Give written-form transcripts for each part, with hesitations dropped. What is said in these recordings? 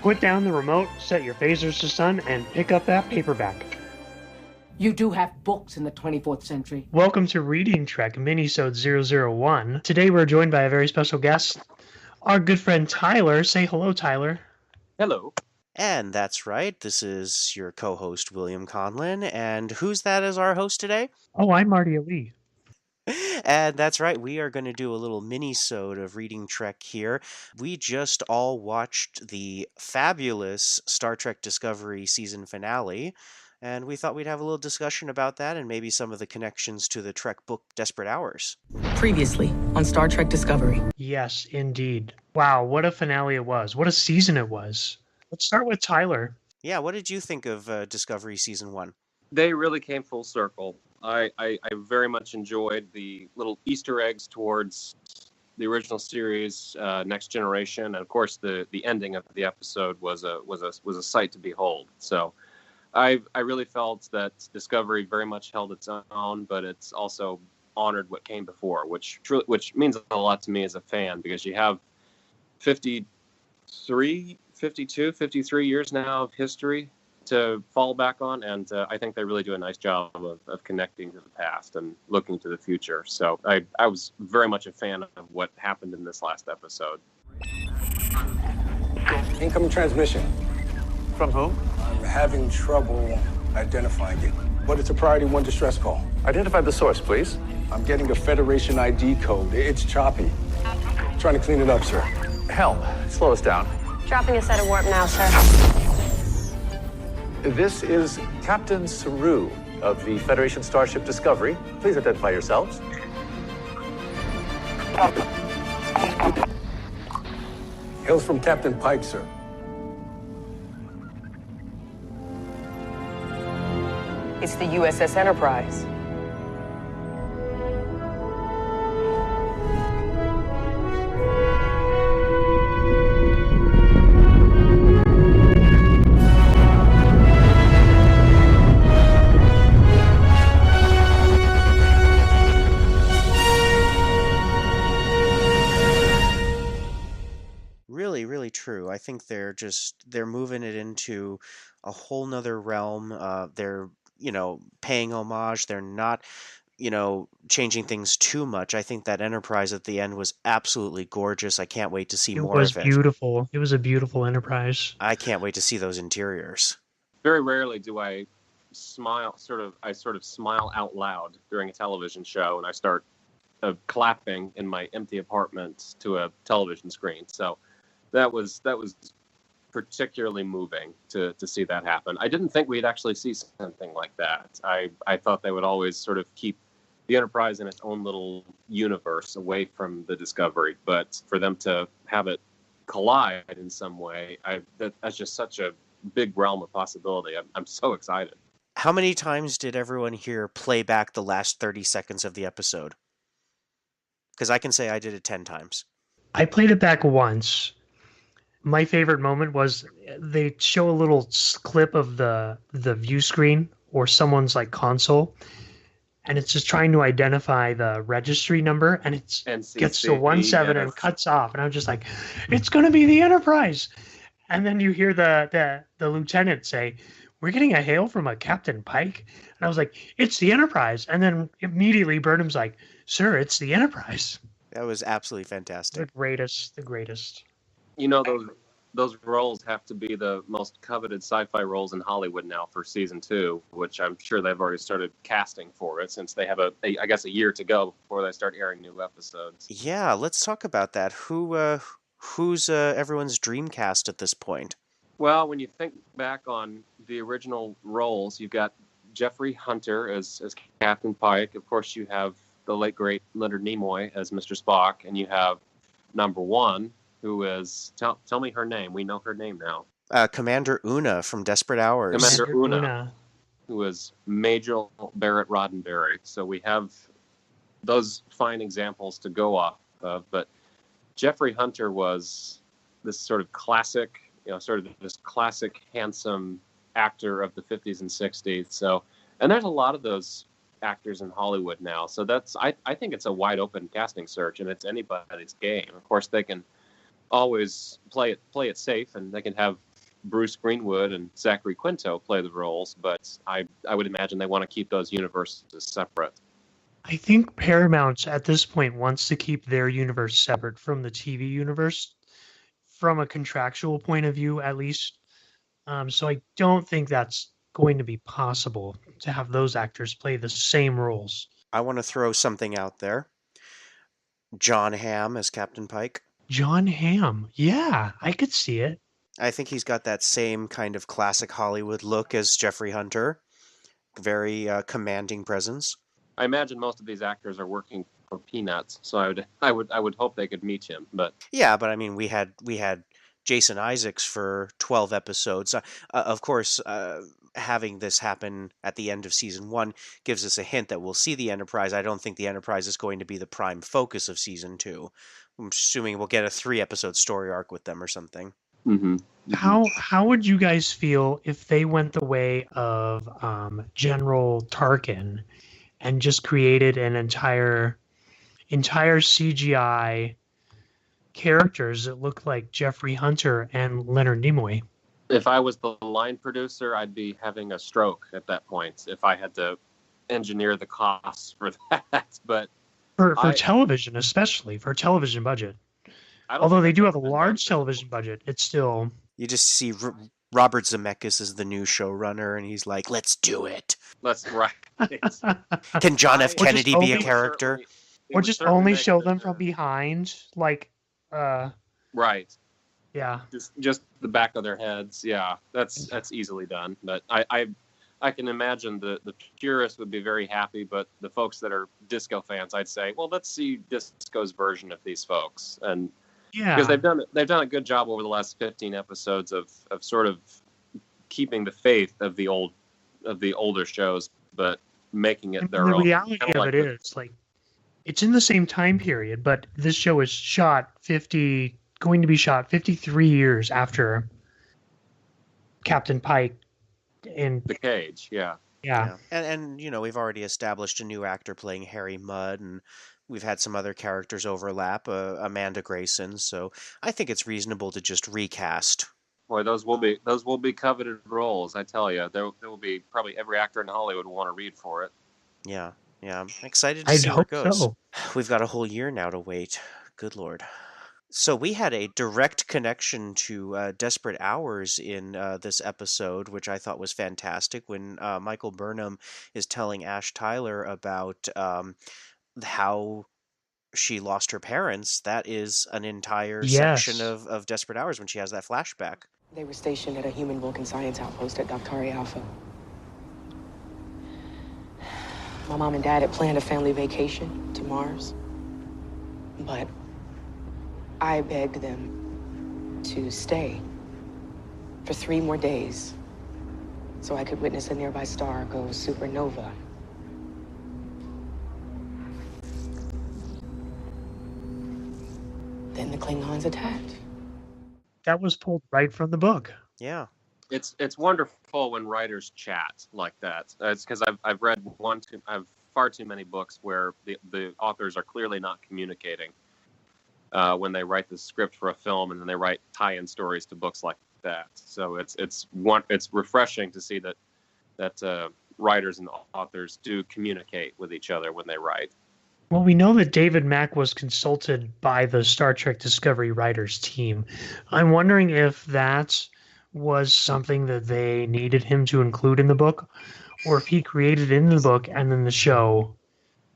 Put down the remote, set your phasers to stun, and pick up that paperback. You do have books in the 24th century. Welcome to Reading Trek, Minisode 001. Today we're joined by a very special guest, our good friend Tyler. Say hello, Tyler. Hello. And that's right, this is your co-host, William Conlin, and who's that as our host today? Oh, I'm Marty Ali. And that's right, we are going to do a little mini-sode of Reading Trek here. We just all watched the fabulous Star Trek Discovery season finale, and we thought we'd have a little discussion about that and maybe some of the connections to the Trek book Desperate Hours. Previously on Star Trek Discovery. Yes, indeed. Wow, what a finale it was. What a season it was. Let's start with Tyler. Yeah, what did you think of Discovery Season 1? They really came full circle. I very much enjoyed the little Easter eggs towards the original series, Next Generation, and of course the ending of the episode was a sight to behold. So I really felt that Discovery very much held its own, but it's also honored what came before, which means a lot to me as a fan, because you have 53 years now of history to fall back on, and I think they really do a nice job of connecting to the past and looking to the future. So I was very much a fan of what happened in this last episode. Incoming transmission. From whom? I'm having trouble identifying it, but it's a priority 1 distress call. Identify the source, please. I'm getting a Federation ID code. It's choppy. Trying to clean it up, sir. Helm, slow us down. Dropping a set of warp now, sir. This is Captain Saru of the Federation Starship Discovery. Please identify yourselves. Hails from Captain Pike, sir. It's the USS Enterprise. Really true. I think they're moving it into a whole nother realm. They're, paying homage. They're not, changing things too much. I think that Enterprise at the end was absolutely gorgeous. I can't wait to see more of it. It was beautiful. It was a beautiful Enterprise. I can't wait to see those interiors. Very rarely do I smile, sort of smile out loud during a television show, and I start clapping in my empty apartment to a television screen. So that was particularly moving to see that happen. I didn't think we'd actually see something like that. I thought they would always sort of keep the Enterprise in its own little universe away from the Discovery, but for them to have it collide in some way, that's just such a big realm of possibility. I'm so excited. How many times did everyone here play back the last 30 seconds of the episode? Because I can say I did it 10 times. I played it back once. My favorite moment was they show a little clip of the view screen or someone's console, and it's just trying to identify the registry number, and it gets to 17 and cuts off, and I'm just like, it's going to be the Enterprise. And then you hear the lieutenant say, we're getting a hail from a Captain Pike, and I was like, it's the Enterprise. And then immediately Burnham's like, sir, it's the Enterprise. That was absolutely fantastic. The greatest. Those roles have to be the most coveted sci-fi roles in Hollywood now for season 2, which I'm sure they've already started casting for it, since they have a year to go before they start airing new episodes. Yeah, let's talk about that. Who's everyone's dream cast at this point? Well, when you think back on the original roles, you've got Jeffrey Hunter as Captain Pike. Of course, you have the late great Leonard Nimoy as Mr. Spock, and you have number 1, who is tell me her name. We know her name now. Commander Una from Desperate Hours. Commander Una, who is Major Barrett Roddenberry. So we have those fine examples to go off of. But Jeffrey Hunter was this sort of classic, this classic handsome actor of the 50s and 60s. So, and there's a lot of those actors in Hollywood now. So I think it's a wide open casting search, and it's anybody's game. Of course, they can always play it safe, and they can have Bruce Greenwood and Zachary Quinto play the roles, but I would imagine they want to keep those universes separate. I think Paramount at this point wants to keep their universe separate from the TV universe, from a contractual point of view, at least. So I don't think that's going to be possible to have those actors play the same roles. I want to throw something out there. John Hamm as Captain Pike. John Hamm. Yeah, I could see it. I think he's got that same kind of classic Hollywood look as Jeffrey Hunter. Very commanding presence. I imagine most of these actors are working for peanuts, so I would hope they could meet him. But yeah, but I mean, we had Jason Isaacs for 12 episodes. Of course, having this happen at the end of season 1 gives us a hint that we'll see the Enterprise. I don't think the Enterprise is going to be the prime focus of season 2. I'm assuming we'll get a 3-episode story arc with them or something. Mm-hmm. How would you guys feel if they went the way of General Tarkin and just created an entire CGI characters that look like Jeffrey Hunter and Leonard Nimoy? If I was the line producer, I'd be having a stroke at that point if I had to engineer the costs for that. But for television, especially for television budget. Although they do have a large television budget, it's still... You just see Robert Zemeckis as the new showrunner, and he's like, let's do it. Let's right. Can John F. Kennedy be a character? Or just only show them from behind, like... right. Yeah. Just the back of their heads. Yeah, that's easily done. But I can imagine the purists would be very happy, but the folks that are disco fans, I'd say, well, let's see disco's version of these folks. And yeah, because they've done a good job over the last 15 episodes of sort of keeping the faith of the older shows, but making it their own. The reality of it is, like, it's in the same time period, but this show is going to be shot 53 years after Captain Pike in The Cage. Yeah. And you know, we've already established a new actor playing Harry Mudd, and we've had some other characters overlap, Amanda Grayson. So I think it's reasonable to just recast. Boy, those will be coveted roles. I tell you, there will be probably every actor in Hollywood will want to read for it. Yeah, I'm excited to see where it goes. So. We've got a whole year now to wait. Good Lord. So we had a direct connection to Desperate Hours in this episode, which I thought was fantastic, when Michael Burnham is telling Ash Tyler about how she lost her parents. That is an entire section of Desperate Hours when she has that flashback. They were stationed at a human Vulcan science outpost at Doctari Alpha. My mom and dad had planned a family vacation to Mars, but I begged them to stay for 3 more days so I could witness a nearby star go supernova. Then the Klingons attacked. That was pulled right from the book. Yeah. It's wonderful when writers chat like that. It's because I've read I've far too many books where the authors are clearly not communicating when they write the script for a film, and then they write tie-in stories to books like that. So it's refreshing to see that writers and authors do communicate with each other when they write. Well, we know that David Mack was consulted by the Star Trek Discovery writers team. I'm wondering if that was something that they needed him to include in the book, or if he created it in the book and then the show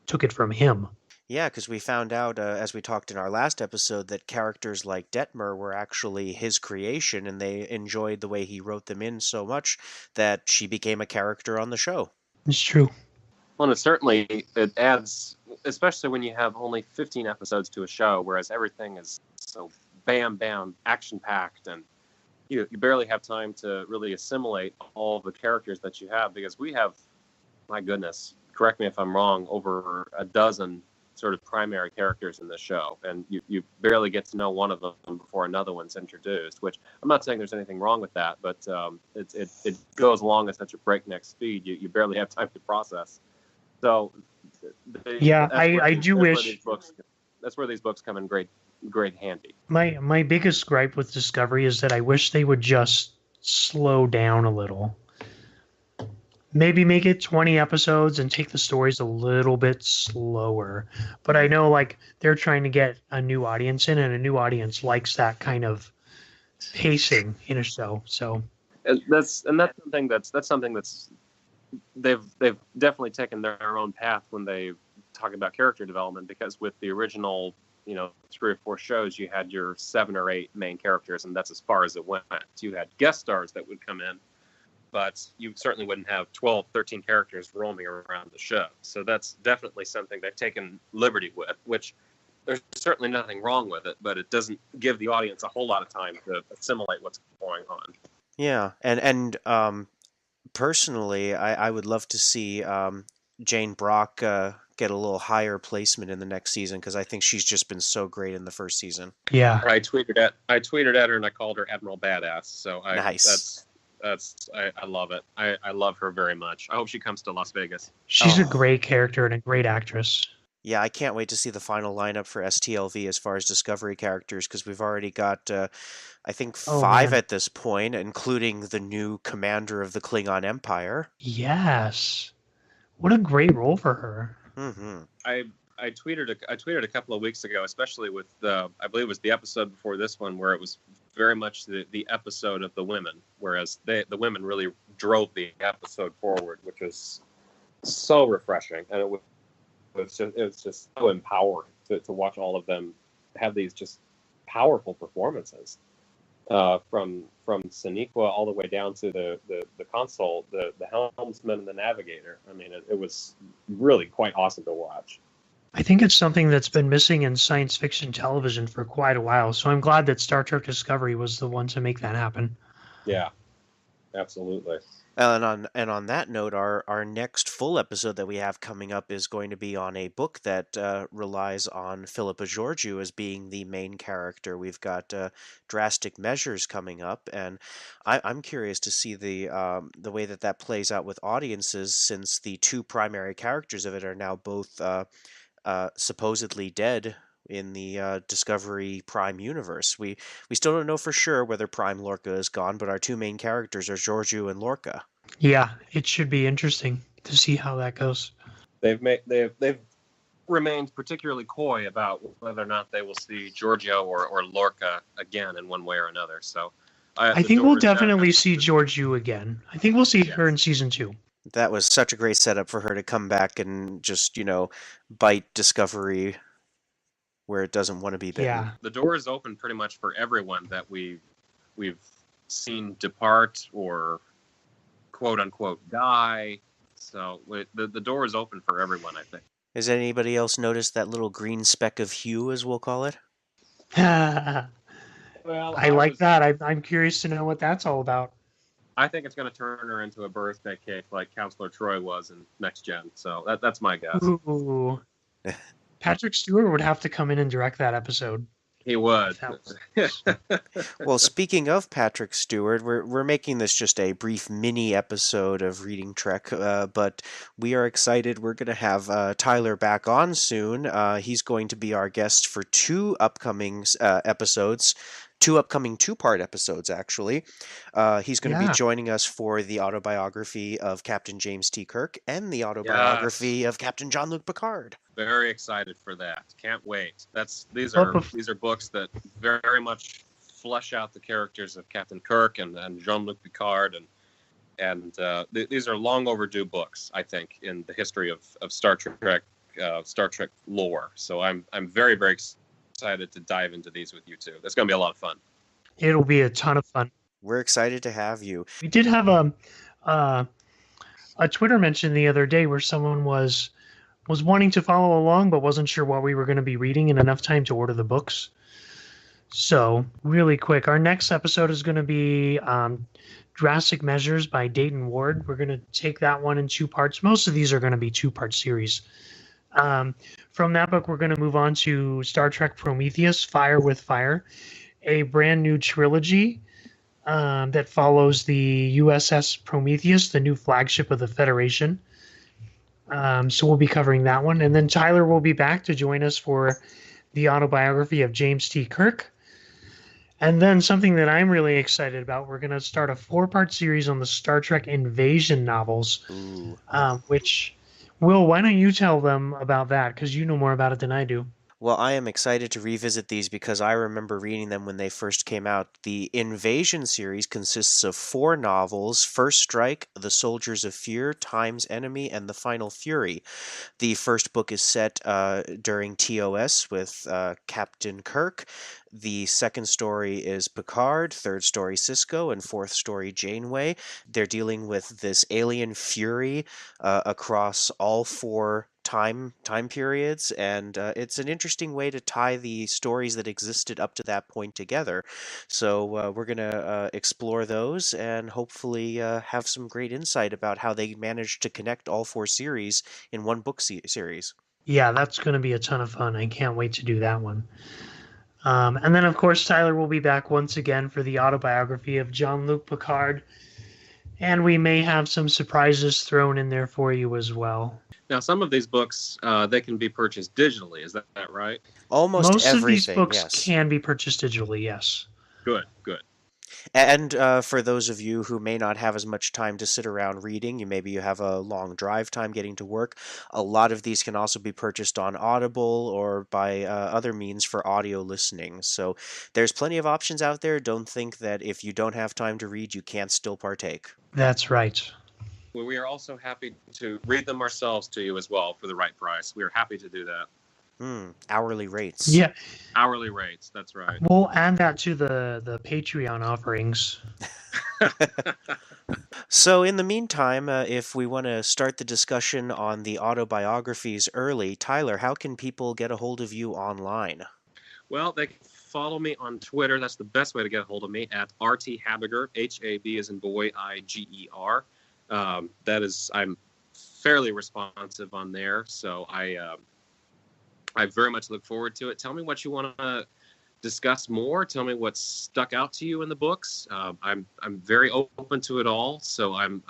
took it from him. Yeah, because we found out, as we talked in our last episode, that characters like Detmer were actually his creation, and they enjoyed the way he wrote them in so much that she became a character on the show. It's true. Well, it adds, especially when you have only 15 episodes to a show, whereas everything is so bam, action-packed, and you barely have time to really assimilate all the characters that you have, because we have, my goodness, correct me if I'm wrong, over a dozen sort of primary characters in the show, and you barely get to know one of them before another one's introduced, which I'm not saying there's anything wrong with that, but it goes along at such a breakneck speed, you barely have time to process. So I do wish that's where these books come in great handy. My biggest gripe with Discovery is that I wish they would just slow down a little. Maybe make it 20 episodes and take the stories a little bit slower. But I know like they're trying to get a new audience in, and a new audience likes that kind of pacing in a show. So that's something that's they've definitely taken their own path when they talk about character development, because with the original 3 or 4 shows, you had your 7 or 8 main characters, and that's as far as it went. You had guest stars that would come in, but you certainly wouldn't have 12, 13 characters roaming around the show. So that's definitely something they've taken liberty with, which there's certainly nothing wrong with it, but it doesn't give the audience a whole lot of time to assimilate what's going on. Yeah, and personally, I would love to see Jane Brock get a little higher placement in the next season, because I think she's just been so great in the first season. yeah, I tweeted at her and I called her Admiral Badass. So Nice. I love it. I love her very much. I hope she comes to Las Vegas. she's a great character and a great actress. Yeah, I can't wait to see the final lineup for STLV as far as Discovery characters, because we've already got, I think, 5 man. at this point, including the new commander of the Klingon Empire. Yes, what a great role for her. Mm-hmm. I tweeted a couple of weeks ago, especially with I believe it was the episode before this one, where it was very much the episode of the women, whereas the women really drove the episode forward, which was so refreshing, and it was just so empowering to watch all of them have these just powerful performances, from Sonequa all the way down to the console, the helmsman and the navigator. I mean, it was really quite awesome to watch. I think it's something that's been missing in science fiction television for quite a while, so I'm glad that Star Trek Discovery was the one to make that happen. Yeah, absolutely. And on that note, our next full episode that we have coming up is going to be on a book that relies on Philippa Georgiou as being the main character. We've got Drastic Measures coming up, and I'm curious to see the way that plays out with audiences, since the 2 primary characters of it are now both supposedly dead in the Discovery Prime universe. We still don't know for sure whether Prime Lorca is gone, but our 2 main characters are Georgiou and Lorca. Yeah, it should be interesting to see how that goes. They've remained particularly coy about whether or not they will see Giorgio or Lorca again in one way or another. So I think we'll definitely see Georgiou again. I think we'll see her in season 2. That was such a great setup for her to come back and just, bite Discovery where it doesn't want to be bitten. Yeah. The door is open pretty much for everyone that we've seen depart or quote unquote die. So the door is open for everyone, I think. Has anybody else noticed that little green speck of hue, as we'll call it? Well, I like that. I'm curious to know what that's all about. I think it's going to turn her into a birthday cake like Counselor Troy was in Next Gen. So that's my guess. Ooh. Patrick Stewart would have to come in and direct that episode. He would. Well, speaking of Patrick Stewart, we're making this just a brief mini episode of Reading Trek, but we are excited. We're going to have Tyler back on soon. He's going to be our guest for 2 upcoming episodes. 2 upcoming 2-part episodes, actually. He's going to be joining us for the autobiography of Captain James T. Kirk and the autobiography of Captain Jean-Luc Picard. Very excited for that. Can't wait. These are books that very much flesh out the characters of Captain Kirk and Jean-Luc Picard, and these are long overdue books, I think, in the history of Star Trek lore. So I'm very, very excited to dive into these with you two. That's going to be a lot of fun. It'll be a ton of fun. We're excited to have you. We did have a Twitter mention the other day where someone was wanting to follow along but wasn't sure what we were going to be reading and enough time to order the books. So really quick, our next episode is going to be Drastic Measures by Dayton Ward. We're going to take that one in 2 parts. Most of these are going to be 2-part series. From that book, we're going to move on to Star Trek Prometheus, Fire with Fire, a brand new trilogy that follows the USS Prometheus, the new flagship of the Federation. So we'll be covering that one. And then Tyler will be back to join us for the autobiography of James T. Kirk. And then something that I'm really excited about, we're going to start a 4-part series on the Star Trek Invasion novels, Ooh. which, Will, why don't you tell them about that? Because you know more about it than I do. Well, I am excited to revisit these because I remember reading them when they first came out. The Invasion series consists of 4 novels: First Strike, The Soldiers of Fear, Time's Enemy, and The Final Fury. The first book is set during TOS with Captain Kirk. The second story is Picard, third story Cisco, and fourth story Janeway. They're dealing with this alien fury across all 4 time periods, and it's an interesting way to tie the stories that existed up to that point together. So we're going to explore those and hopefully have some great insight about how they managed to connect all 4 series in one book series. Yeah, that's going to be a ton of fun. I can't wait to do that one. And then, of course, Tyler will be back once again for the autobiography of Jean-Luc Picard. And we may have some surprises thrown in there for you as well. Now, some of these books, they can be purchased digitally. Is that right? Almost Most everything, of these books yes. can be purchased digitally, yes. Good, good. And for those of you who may not have as much time to sit around reading, maybe you have a long drive time getting to work, a lot of these can also be purchased on Audible or by other means for audio listening. So there's plenty of options out there. Don't think that if you don't have time to read, you can't still partake. That's right. Well, we are also happy to read them ourselves to you as well for the right price. We are happy to do that. Hourly rates. Yeah. Hourly rates, that's right. We'll add that to the Patreon offerings. So in the meantime, if we want to start the discussion on the autobiographies early, Tyler, how can people get a hold of you online? Well, they can follow me on Twitter. That's the best way to get a hold of me, at RTHabiger, H-A-B as in boy, I-G-E-R. That is, I'm fairly responsive on there, so I very much look forward to it. Tell me what you want to discuss more. Tell me what's stuck out to you in the books. I'm very open to it all, so I'm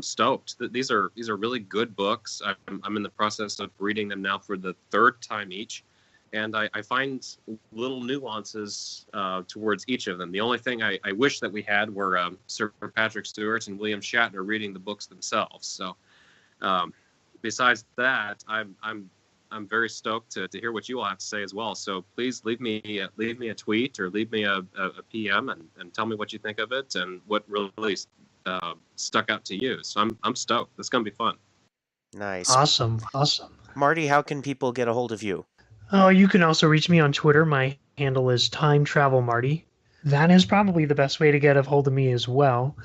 stoked. These are really good books. I'm in the process of reading them now for the 3rd time each, and I find little nuances towards each of them. The only thing I wish that we had were Sir Patrick Stewart and William Shatner reading the books themselves. So besides that, I'm very stoked to hear what you all have to say as well. So please leave me a tweet or leave me a PM and tell me what you think of it and what really stuck out to you. So I'm stoked. This is gonna be fun. Nice. Awesome. Marty, how can people get a hold of you? Oh, you can also reach me on Twitter. My handle is Time Travel Marty. That is probably the best way to get a hold of me as well.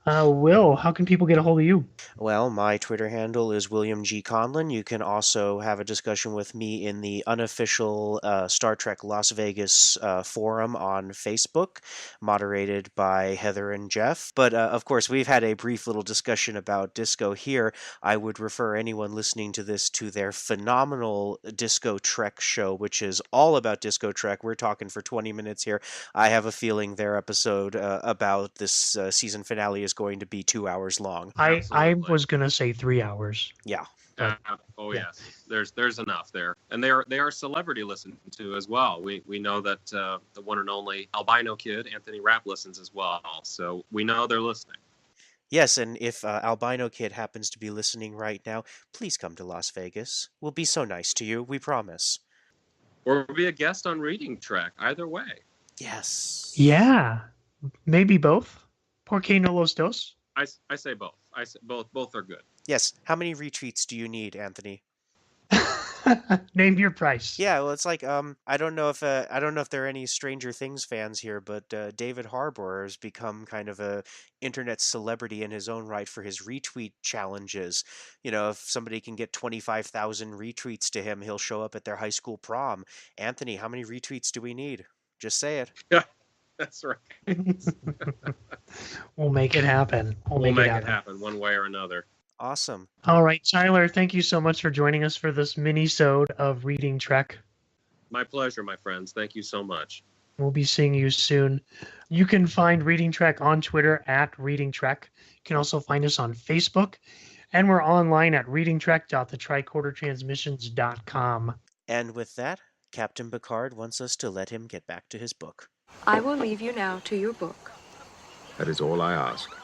Will, how can people get a hold of you? Well, my Twitter handle is William G. Conlon. You can also have a discussion with me in the unofficial Star Trek Las Vegas forum on Facebook, moderated by Heather and Jeff. But of course, we've had a brief little discussion about disco here. I would refer anyone listening to this to their phenomenal DiscoTrek show, which is all about DiscoTrek. We're talking for 20 minutes here. I have a feeling their episode about this season finale is going to be 2 hours long. I was gonna say 3 hours. Yeah. Yes, there's enough there, and they are celebrity listened to as well. We know that the one and only albino kid Anthony Rapp listens as well, so we know they're listening. Yes, and if albino kid happens to be listening right now, please come to Las Vegas. We'll be so nice to you, we promise. Or be a guest on Reading Trek. Either way. Yes. Yeah, maybe both. ¿Por qué no los dos? I say both. I say both are good. Yes. How many retweets do you need, Anthony? Name your price. Yeah, well, it's like I don't know if there are any Stranger Things fans here, but David Harbour has become kind of a internet celebrity in his own right for his retweet challenges. You know, if somebody can get 25,000 retweets to him, he'll show up at their high school prom. Anthony, how many retweets do we need? Just say it. Yeah, that's right. We'll make it happen. We'll make it happen one way or another. Awesome. All right, Tyler, thank you so much for joining us for this mini-sode of Reading Trek. My pleasure, my friends. Thank you so much. We'll be seeing you soon. You can find Reading Trek on Twitter at Reading Trek. You can also find us on Facebook. And we're online at readingtrek.thetricordertransmissions.com. And with that, Captain Picard wants us to let him get back to his book. I will leave you now to your book. That is all I ask.